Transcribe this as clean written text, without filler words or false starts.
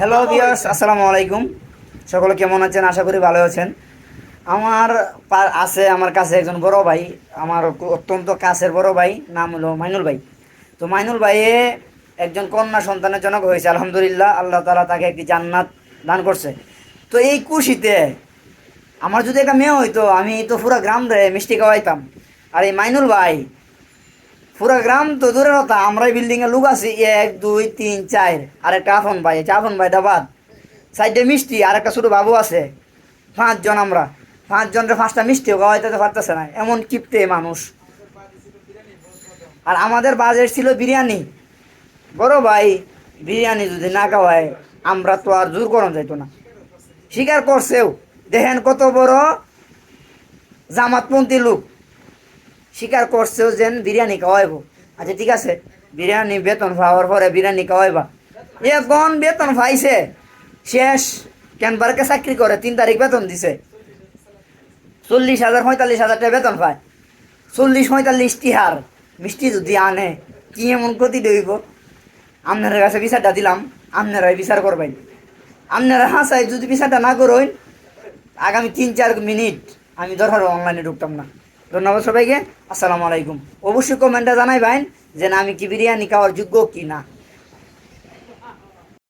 Hello viewers, আসসালামু আলাইকুম। সকলে কেমন আছেন? আশা করি ভালো আছেন। আমার আছে আমার কাছে একজন বড় ভাই, আমার অত্যন্ত কাছের বড় ভাই, নাম হলো মাইনুল ভাই। তো মাইনুল ভাইয়ে একজন কন্যা সন্তানের জনক হয়েছে, আলহামদুলিল্লাহ। আল্লাহ তাআলা তাকে একটি জান্নাত দান করছে। তো এই খুশিতে আমার যদি একটা মেয়ে হইতো, আমি তো পুরা গ্রাম রে মিষ্টি খাওয়াইতাম। আর এই মাইনুল ভাই পুরা গ্রাম তো দূরের কথা, আমরাই বিল্ডিং এর লোক আছি 1 2 3 4, আর একটা আফন ভাই, আফন ভাইটা বাদ, সাইডে মিষ্টি আর একটা ছোট বাবু আছে। 5 জন আমরা, 5 জনের 5টা মিষ্টিও খাওয়াইতে পারতেছে না, এমন কিপটে মানুষ। আর আমাদের বাজেট ছিল বিরিয়ানি। বড় ভাই বিরিয়ানি যদি না খাওয়ায় আমরা তো আর জোর করানো যাইতো না। স্বীকার করছেও, দেখেন কত বড় জামাতপন্থী লোক, স্বীকার করছেও যেন বিরিয়ানি খাওয়াইব। আচ্ছা ঠিক আছে, বিরিয়ানি বেতন পাওয়ার পরে বিরিয়ানি খাওয়াইবা। এখন বেতন পাইছে শেষ, ক্যানবারকে চাকরি করে, 3 তারিখ বেতন দিছে। 40,000 45,000 টাকা বেতন পায়। 40 45 টিহার মিষ্টি যদি আনে, কি এমন ক্ষতি দইব? আপনার কাছে বিচারটা দিলাম, আপনারাই বিচার করবেন। আপনারা হাসাই যদি বিচারটা না করুন, আগামী 3 4 মিনিট আমি দরকার অনলাইনে ঢুকতাম না। ধন্যবাদ সবাইকে। আসসালামু আলাইকুম। অবশ্যই কমেন্টে জানাইবেন যে না আমি কি বিরিয়ানি খাওয়ার যোগ্য কি না।